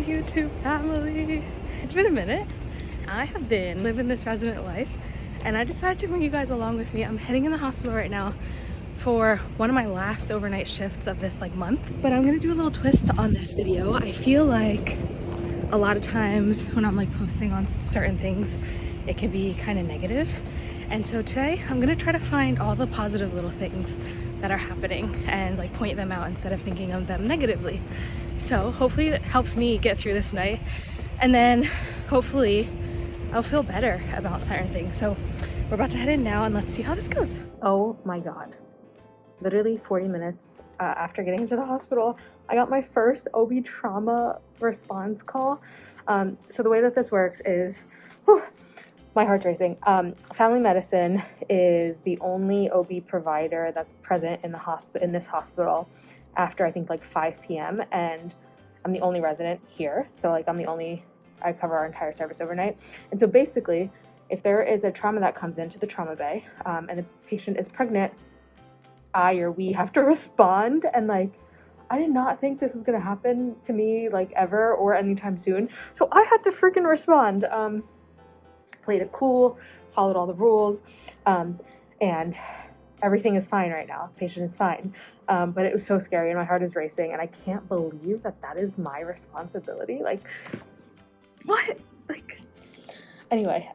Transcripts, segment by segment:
YouTube family. It's been a minute. I have been living this resident life and I decided to bring you guys along with me. I'm heading in the hospital right now for one of my last overnight shifts of this month, but I'm gonna do a little twist on this video. I feel like a lot of times when I'm posting on certain things, it can be kind of negative. And so today I'm gonna try to find all the positive little things that are happening and point them out instead of thinking of them negatively. So hopefully it helps me get through this night, and then hopefully I'll feel better about certain things. So we're about to head in now and let's see how this goes. Oh my God. Literally 40 minutes after getting into the hospital, I got my first OB trauma response call. So the way that this works is, my heart's racing. Family medicine is the only OB provider that's present in this hospital after I think 5 p.m. and I'm the only resident here. So I cover our entire service overnight. And so basically, if there is a trauma that comes into the trauma bay and the patient is pregnant, we have to respond. And I did not think this was gonna happen to me ever or anytime soon. So I had to freaking respond. Played it cool, followed all the rules, and everything is fine right now. The patient is fine. But it was so scary and my heart is racing and I can't believe that is my responsibility. What? Anyway,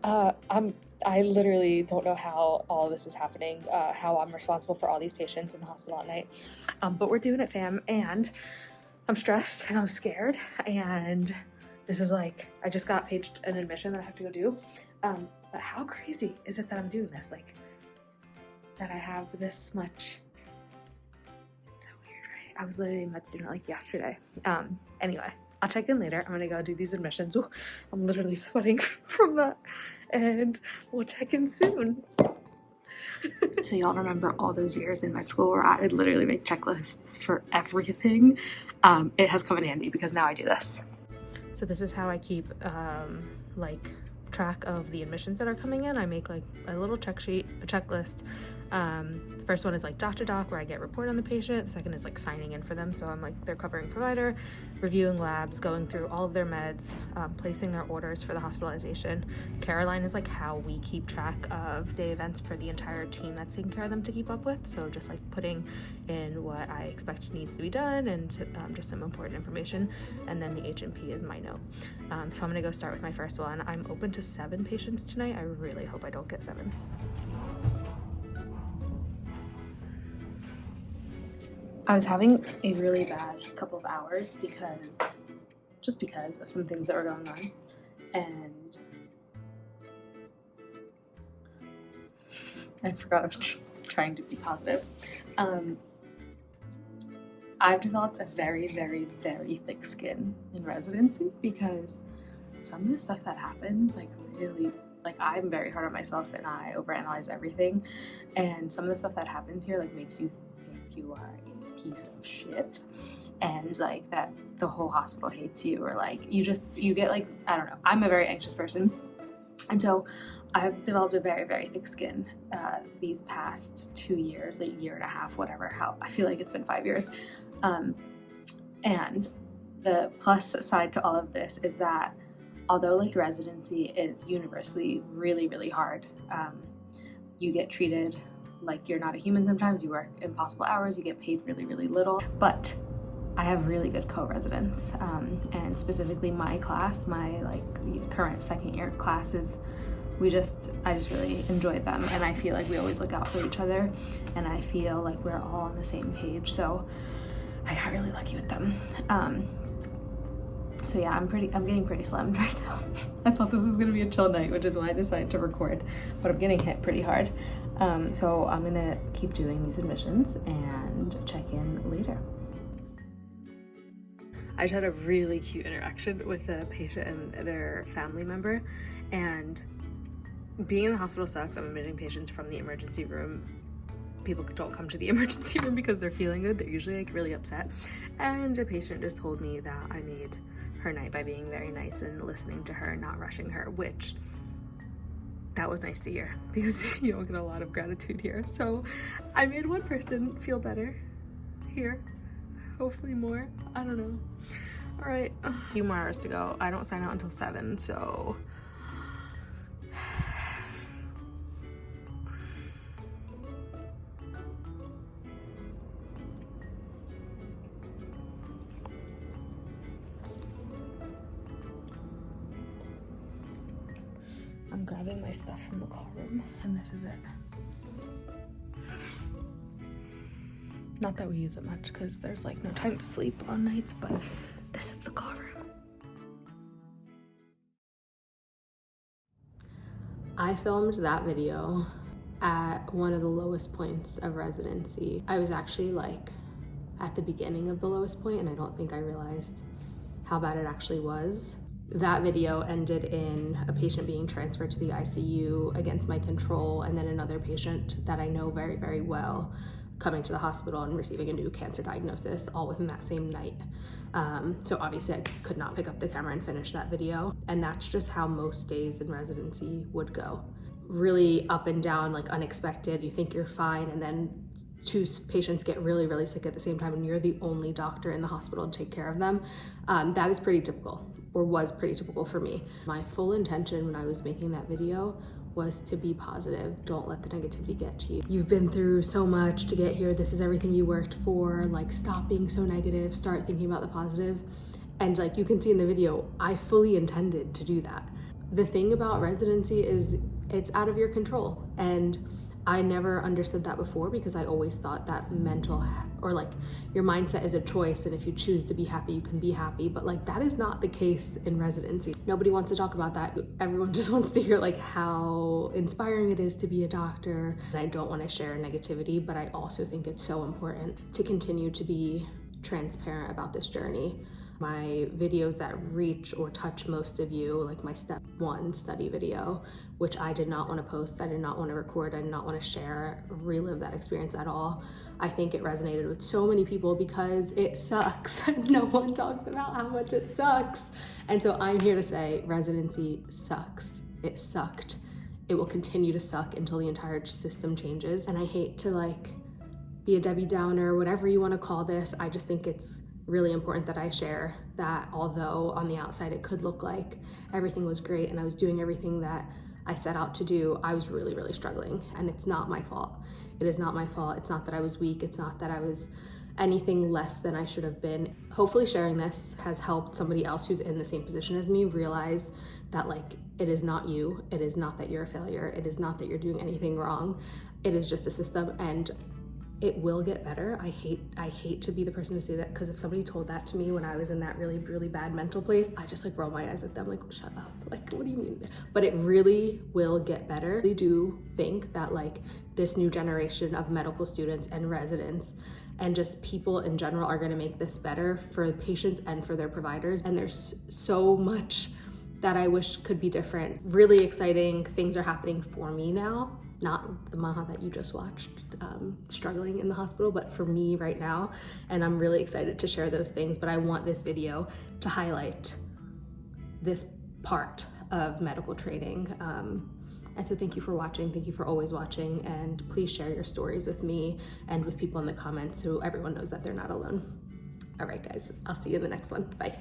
I literally don't know how all this is happening, how I'm responsible for all these patients in the hospital at night. But we're doing it, fam, and I'm stressed and I'm scared, and this is I just got paged an admission that I have to go do. But how crazy is it that I'm doing this? That I have this much. It's so weird, right? I was literally a med student yesterday. Anyway, I'll check in later. I'm gonna go do these admissions. Ooh, I'm literally sweating from that. And we'll check in soon. So y'all remember all those years in med school where I would literally make checklists for everything? It has come in handy because now I do this. So this is how I keep track of the admissions that are coming in. I make a little check sheet, a checklist. The first one is doctor doc, where I get report on the patient. The second is signing in for them, so I'm their covering provider, reviewing labs, going through all of their meds, placing their orders for the hospitalization. Caroline is how we keep track of day events for the entire team that's taking care of them to keep up with. So just putting in what I expect needs to be done and just some important information. And then the H&P is my note. So I'm gonna go start with my first one. I'm open to 7 patients tonight. I really hope I don't get 7. I was having a really bad couple of hours because of some things that were going on, and I forgot I was trying to be positive. I've developed a very, very, very thick skin in residency because some of the stuff that happens really, I'm very hard on myself and I overanalyze everything, and some of the stuff that happens here makes you think you are piece of shit and that the whole hospital hates you, or you get I don't know. I'm a very anxious person, and so I've developed a very, very thick skin these past 2 years, a year and a half, whatever, how I feel it's been 5 years. And the plus side to all of this is that although residency is universally really, really hard, you get treated you're not a human sometimes. You work impossible hours, you get paid really, really little. But I have really good co-residents, and specifically my class, my current second year classes, I just really enjoyed them, and I feel we always look out for each other, and I feel we're all on the same page. So I got really lucky with them. So yeah, I'm getting pretty slammed right now. I thought this was gonna be a chill night, which is why I decided to record, but I'm getting hit pretty hard. So I'm gonna keep doing these admissions and check in later. I just had a really cute interaction with the patient and their family member, and being in the hospital sucks. I'm admitting patients from the emergency room. People don't come to the emergency room because they're feeling good. They're usually really upset. And a patient just told me that I made her night by being very nice and listening to her, not rushing her, which that was nice to hear because you don't get a lot of gratitude here. So I made one person feel better here, hopefully more, I don't know. All right, a few more hours to go. I don't sign out until 7, so. I'm grabbing my stuff from the call room, and this is it. Not that we use it much because there's like no time to sleep on nights, but this is the call room. I filmed that video at one of the lowest points of residency. I was actually like at the beginning of the lowest point, and I don't think I realized how bad it actually was. That video ended in a patient being transferred to the ICU against my control, and then another patient that I know very, very well coming to the hospital and receiving a new cancer diagnosis, all within that same night. So obviously I could not pick up the camera and finish that video. And that's just how most days in residency would go. Really up and down, like unexpected. You think you're fine, and then 2 patients get really, really sick at the same time, and you're the only doctor in the hospital to take care of them. That is pretty typical, or was pretty typical for me. My full intention when I was making that video was to be positive. Don't let the negativity get to you. You've been through so much to get here. This is everything you worked for. Like, stop being so negative, start thinking about the positive. And like you can see in the video, I fully intended to do that. The thing about residency is it's out of your control. And I never understood that before, because I always thought that or like your mindset is a choice, and if you choose to be happy, you can be happy. But like that is not the case in residency. Nobody wants to talk about that. Everyone just wants to hear like how inspiring it is to be a doctor. And I don't want to share negativity, but I also think it's so important to continue to be transparent about this journey. My videos that reach or touch most of you, like my step 1 study video, which I did not want to post, I did not want to record, I did not want to share, relive that experience at all. I think it resonated with so many people because it sucks. No one talks about how much it sucks. And so I'm here to say residency sucks. It sucked. It will continue to suck until the entire system changes. And I hate to like be a Debbie Downer, whatever you want to call this. I just think it's really important that I share that although on the outside it could look like everything was great and I was doing everything that I set out to do, I was really, really struggling. And it's not my fault. It is not my fault. It's not that I was weak. It's not that I was anything less than I should have been. Hopefully sharing this has helped somebody else who's in the same position as me realize that like it is not you. It is not that you're a failure. It is not that you're doing anything wrong. It is just the system, and it will get better. I hate to be the person to say that, because if somebody told that to me when I was in that really, really bad mental place, I just like roll my eyes at them like, shut up, like what do you mean? But it really will get better. I do think that like this new generation of medical students and residents and just people in general are gonna make this better for patients and for their providers. And there's so much that I wish could be different. Really exciting things are happening for me now. Not the Maha that you just watched struggling in the hospital, but for me right now. And I'm really excited to share those things, but I want this video to highlight this part of medical training. And so thank you for watching. Thank you for always watching. And please share your stories with me and with people in the comments so everyone knows that they're not alone. All right, guys, I'll see you in the next one. Bye.